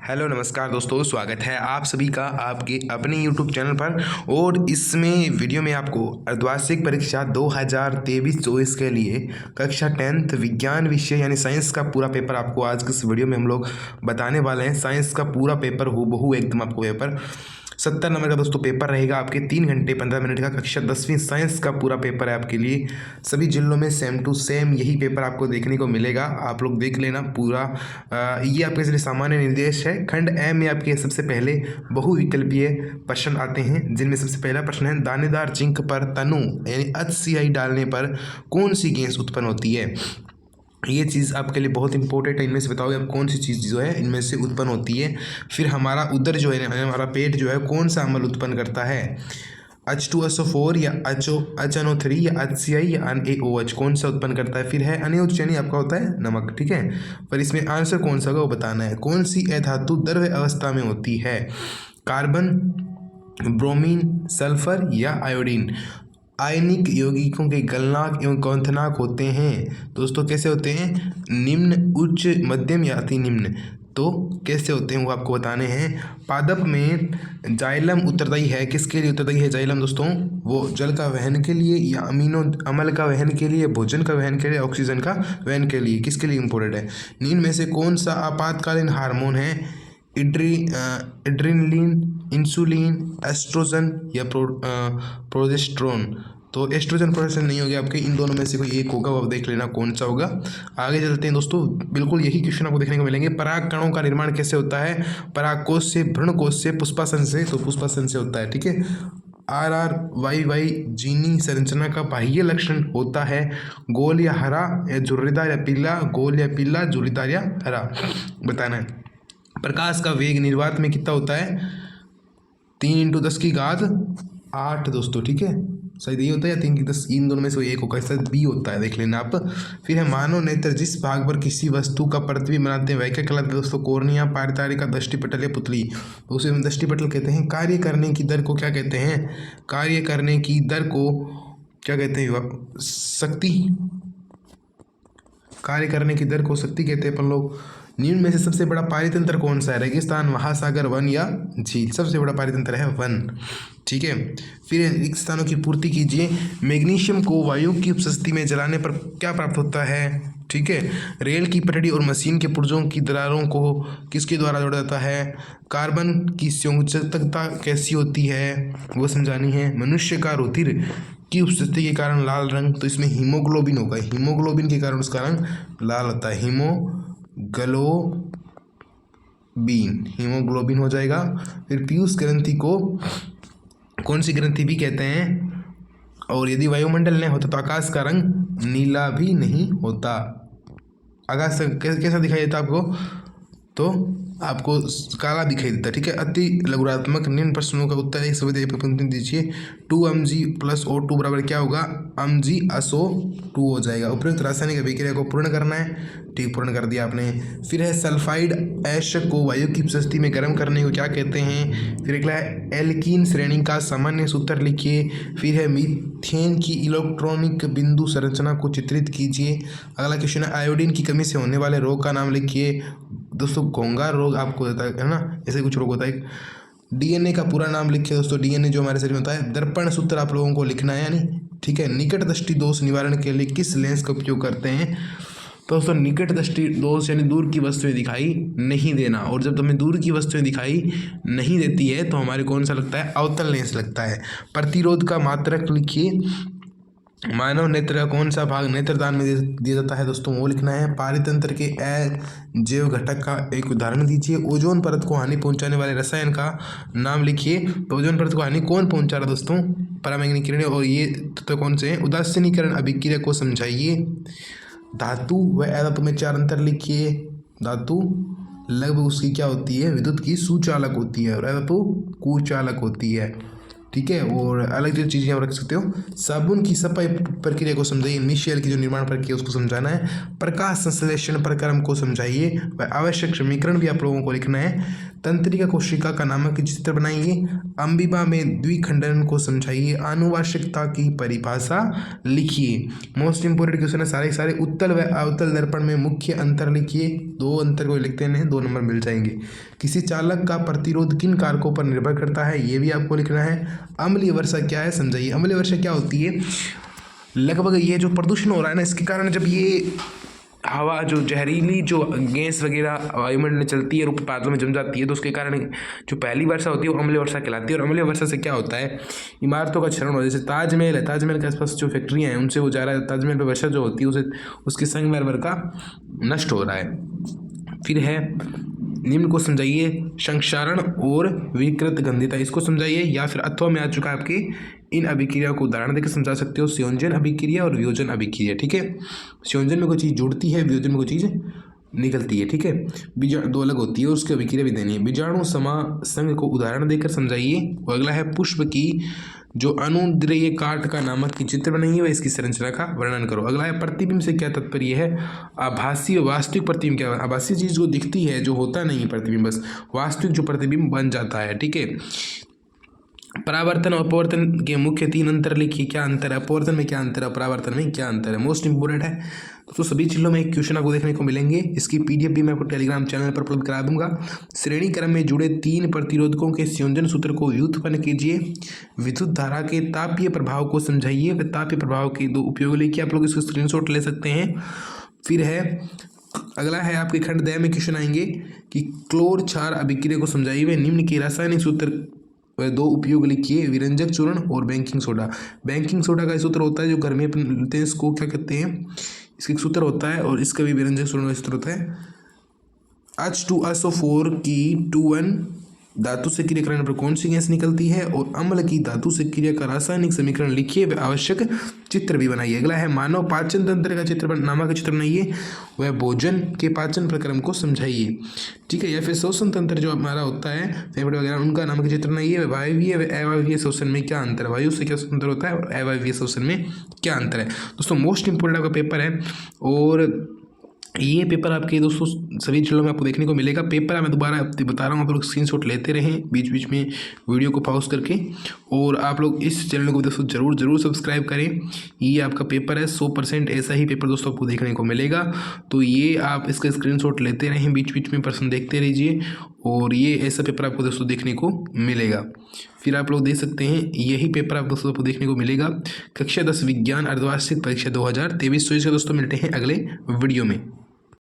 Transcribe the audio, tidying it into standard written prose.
Hello नमस्कार दोस्तों, स्वागत है आप सभी का आपके अपने यूट्यूब चैनल पर। और इसमें वीडियो में आपको अर्धवार्षिक परीक्षा 2023-24 के लिए कक्षा 10th विज्ञान विषय यानी साइंस का पूरा पेपर आपको आज के इस वीडियो में हम लोग बताने वाले हैं। साइंस का पूरा पेपर हूबहू एकदम आपको पेपर 70 नंबर का दोस्तों पेपर रहेगा। आपके 3 घंटे 15 मिनट का कक्षा 10वीं साइंस का पूरा पेपर है आपके लिए। सभी जिलों में सेम टू सेम यही पेपर आपको देखने को मिलेगा। आप लोग देख लेना पूरा। ये आपके लिए सामान्य निर्देश है। खंड ए में आपके सबसे पहले बहुविकल्पीय प्रश्न आते हैं, जिनमें सबसे पहला प्रश्न है दानेदार जिंक पर तनु यानी HCl डालने पर कौन सी गैस उत्पन्न होती है। ये चीज़ आपके लिए बहुत इंपॉर्टेंट है। इनमें से बताओगे आप कौन सी चीज़ जो है इनमें से उत्पन्न होती है। फिर हमारा उदर जो है हमारा पेट जो है कौन सा अम्ल उत्पन्न करता है, H2SO4 या HNO3 या HCl या NaOH कौन सा उत्पन्न करता है। फिर है अनियोज यानी आपका होता है नमक, ठीक है। पर इसमें आंसर कौन सा होगा वो बताना है। कौन सी अधातु द्रव्य अवस्था में होती है, कार्बन, ब्रोमीन, सल्फर या आयोडीन। आयनिक यौगिकों के गलनांक एवं क्वथनांक होते हैं दोस्तों कैसे होते हैं, निम्न, उच्च, मध्यम या अति निम्न। तो कैसे होते हैं वो आपको बताने हैं। पादप में जाइलम उत्तरदायी है, किसके लिए उत्तरदायी है जाइलम दोस्तों, वो जल का वहन के लिए या अमीनो अम्ल का वहन के लिए, भोजन का वहन के लिए, ऑक्सीजन का वहन के लिए, किसके लिए इंपॉर्टेंट है। निम्न में से कौन सा आपातकालीन हार्मोन है, एड्रेनलिन, इंसुलिन, एस्ट्रोजन या प्रोजेस्टेरोन। तो एस्ट्रोजन प्रोजेस्टेरोन नहीं होगा आपके, इन दोनों में से कोई एक होगा, वो देख लेना कौन सा होगा। आगे चलते हैं दोस्तों, बिल्कुल यही क्वेश्चन आपको देखने को मिलेंगे। पराग कणों का निर्माण कैसे होता है, परागकोश से, भ्रूणकोश से, पुष्पासन से। तो पुष्पासन से होता है, ठीक है। RRYY जीनी संरचना का बाह्य लक्षण होता है गोल या हरा या झुर्रीदार या पीला, गोल या पीला, झुर्रीदार या हरा बताना है। प्रकाश का वेग निर्वात में कितना होता है, 3 × 10⁸ दोस्तों, ठीक है। शायद ये होता है या 3 की 10, इन दोनों में से एक होगा, शायद बी होता है, देख लेना आप। फिर है मानव नेत्र जिस भाग पर किसी वस्तु का प्रतिबिंब बनाते हैं वह क्या कहलाता है दोस्तों, कॉर्निया, पारितारिका, दृष्टिपटल या पुतली। तो उसे हम दृष्टिपटल कहते हैं। कार्य करने की दर को क्या कहते हैं, कार्य करने की दर को क्या कहते हैं, शक्ति। कार्य करने की दर को शक्ति कहते हैं अपन लोग। निम्न में से सबसे बड़ा पारितंत्र कौन सा है, रेगिस्तान, महासागर, वन या झील। सबसे बड़ा पारितंत्र है वन, ठीक है। फिर रिक्त स्थानों की पूर्ति कीजिए। मैग्नीशियम को वायु की उपस्थिति में जलाने पर क्या प्राप्त होता है, ठीक है। रेल की पटरी और मशीन के पुर्जों की दरारों को किसके द्वारा जोड़ा जाता है, कार्बन की संयोजकता कैसी होती है वो समझानी है। मनुष्य का रुधिर की उपस्थिति के कारण लाल रंग, तो इसमें हीमोग्लोबिन होगा, हीमोग्लोबिन के कारण उसका रंग लाल होता है, हीमोग्लोबिन हो जाएगा। फिर पीयूष ग्रंथि को कौन सी ग्रंथि भी कहते हैं। और यदि वायुमंडल नहीं होता तो आकाश का रंग नीला भी नहीं होता। आकाश कैसा दिखाई देता आपको, तो आपको काला दिखाई देता है, ठीक है। अति लघुरात्मक निम्न प्रश्नों का उत्तर एक सभी पंक्ति दीजिए। 2Mg + O2 बराबर क्या होगा, MgSO2 हो जाएगा। उपयुक्त रासायनिक अभिक्रिया को पूर्ण करना है, ठीक, पूर्ण कर दिया आपने। फिर है सल्फाइड ऐश को वायु की उपस्थिति में गर्म करने को क्या कहते हैं। फिर अगला है एल्कीन श्रेणी का सामान्य सूत्र लिखिए। फिर है मीथेन की इलेक्ट्रॉनिक बिंदु संरचना को चित्रित कीजिए। अगला क्वेश्चन है आयोडीन की कमी से होने वाले रोग का नाम लिखिए। दोस्तों घोंघा रोग आपको होता है ना, ऐसे कुछ रोग होता है। DNA का पूरा नाम लिखिए दोस्तों, DNA जो हमारे शरीर में होता है। दर्पण सूत्र आप लोगों को लिखना है, यानी ठीक है। निकट दृष्टि दोष निवारण के लिए किस लेंस का उपयोग करते हैं, तो दोस्तों निकट दृष्टि दोष यानी दूर की वस्तुएं दिखाई नहीं देना। और जब हमें दूर की वस्तुएं दिखाई नहीं देती है तो हमारे कौन सा लगता है, अवतल लेंस लगता है। प्रतिरोध का मात्रक लिखिए। मानव नेत्र का कौन सा भाग नेत्रदान में दिया जाता है दोस्तों, वो लिखना है। पारितंत्र के अजैव घटक का एक उदाहरण दीजिए। ओजोन परत को हानि पहुंचाने वाले रसायन का नाम लिखिए। तो ओजोन परत को हानि कौन पहुंचा रहा दोस्तों, पराबैंगनी किरणें। और ये तत्व कौन से हैं, उदासीनीकरण अभिक्रिया को समझाइए। धातु व अधातु में 4 अंतर लिखिए। धातु लगभग उसकी क्या होती है, विद्युत की सुचालक होती है, और अधातु कुचालक होती है। ठीक है। और अलग जो चीज़ें आप रख सकते हो, साबुन की सफाई प्रक्रिया को समझाइए, मिशेल की जो निर्माण प्रक्रिया उसको समझाना है, प्रकाश संश्लेषण प्रक्रम को समझाइए व आवश्यक समीकरण भी आप लोगों को लिखना है, तंत्रिका कोशिका का नामक चित्र बनाइए, अम्बिबा में द्विखंडन को समझाइए, आनुवांशिकता की परिभाषा लिखिए। मोस्ट इंपोर्टेंट क्वेश्चन है सारे उत्तल व अवतल दर्पण में मुख्य अंतर लिखिए, 2 अंतर को लिखते हैं, 2 नंबर मिल जाएंगे। किसी चालक का प्रतिरोध किन कारकों पर निर्भर करता है, ये भी आपको लिखना है। अम्लीय वर्षा क्या है समझाइए। अम्लीय वर्षा क्या होती है, लगभग ये जो प्रदूषण हो रहा है ना, इसके कारण जब ये हवा जो जहरीली जो गैस वगैरह वायुमंडल में चलती है और ऊपर बादलों में जम जाती है, तो उसके कारण जो पहली वर्षा होती है वो अम्लीय वर्षा कहलाती है। और अम्लीय वर्षा से क्या होता है, इमारतों का क्षरण हो, जैसे ताजमहल है, ताजमहल के आसपास जो फैक्ट्रियाँ हैं उनसे वो जा रहा है, ताजमहल पर वर्षा जो होती है उसे उसके संगमरमर का नष्ट हो रहा है। फिर है निम्न को समझाइए, संक्षारण और विकृत गंधिता इसको समझाइए, या फिर अथवा में आ चुका है आपके, इन अभिक्रिया को उदाहरण देकर समझा सकते हो, संयोजन अभिक्रिया और वियोजन अभिक्रिया। ठीक है, संयोजन में कोई चीज़ जुड़ती है, वियोजन में कोई चीज़ निकलती है। ठीक है, बीजाणु 2 अलग होती है और उसकी अभिक्रिया भी देनी है। बीजाणु समासंग को उदाहरण देकर समझाइए। और अगला है पुष्प की जो अनुद्रव्य काट का नामक की चित्र बनाइए व इसकी संरचना का वर्णन करो। अगला है प्रतिबिंब से क्या तात्पर्य है, आभासी और वास्तविक प्रतिबिंब क्या है, आभासी चीज़ जो दिखती है, जो होता नहीं प्रतिबिंब, बस वास्तविक जो प्रतिबिंब बन जाता है। ठीक है, परावर्तन और अपवर्तन के मुख्य 3 अंतर लिखिए, क्या अंतर है, अपवर्तन में क्या अंतर है, परावर्तन में क्या अंतर है, मोस्ट इंपोर्टेंट है। तो सभी चीज़ों में एक क्वेश्चन आपको देखने को मिलेंगे, इसकी पीडीएफ भी मैं आपको टेलीग्राम चैनल पर उपलब्ध करा दूंगा। श्रेणी क्रम में जुड़े 3 प्रतिरोधकों के संयोजन सूत्र को व्युत्पन्न कीजिए, विद्युत धारा के तापीय प्रभाव को समझाइए व तापीय प्रभाव के 2 उपयोग लिखिए। आप लोग इसको स्क्रीनशॉट ले सकते हैं। फिर है अगला है आपके खंड 2 में क्वेश्चन आएंगे कि क्लोर क्षार अभिक्रिया को समझाइए व निम्न के रासायनिक सूत्र व 2 उपयोग लिखिए, विरंजक चूर्ण और बेकिंग सोडा। बेकिंग सोडा का सूत्र होता है जो घर में अपन लेते हैं, इसको क्या कहते हैं, इसका सूत्र होता है, और इसका भी विरंजक चूर्ण का सूत्र होता है H2SO4 की 2N धातु से क्रिया करने पर कौन सी गैस निकलती है, और अम्ल की धातु से क्रिया का रासायनिक समीकरण लिखिए व आवश्यक चित्र भी बनाइए। अगला है मानव पाचन तंत्र का चित्र नामक का चित्र बनाइए वह भोजन के पाचन प्रक्रम को समझाइए। ठीक है, या फिर श्वसन तंत्र जो हमारा होता है, फेफड़े वगैरह, उनका नामक चित्र बनाइए। वायवीय व अवायवीय श्वसन में क्या अंतर है, वायु से क्या स्वतंत्र होता है और अवायवीय श्वसन में क्या अंतर है। दोस्तों मोस्ट इंपोर्टेंट आपका पेपर है, और ये पेपर आपके दोस्तों सभी जिलों में आपको देखने को मिलेगा। पेपर मैं दोबारा बता रहा हूँ, आप लोग स्क्रीनशॉट लेते रहें बीच बीच में वीडियो को पॉज करके, और आप लोग इस चैनल को दोस्तों जरूर सब्सक्राइब करें। ये आपका पेपर है, 100% ऐसा ही पेपर दोस्तों आपको देखने को मिलेगा। तो ये आप इसका स्क्रीनशॉट लेते रहें, बीच बीच में प्रश्न देखते रहिए, और ये ऐसा पेपर आपको दोस्तों देखने को मिलेगा। फिर आप लोग देख सकते हैं, यही पेपर आप दोस्तों को देखने को मिलेगा कक्षा 10 विज्ञान अर्धवार्षिक परीक्षा 2023-24 का। दोस्तों मिलते हैं अगले वीडियो में।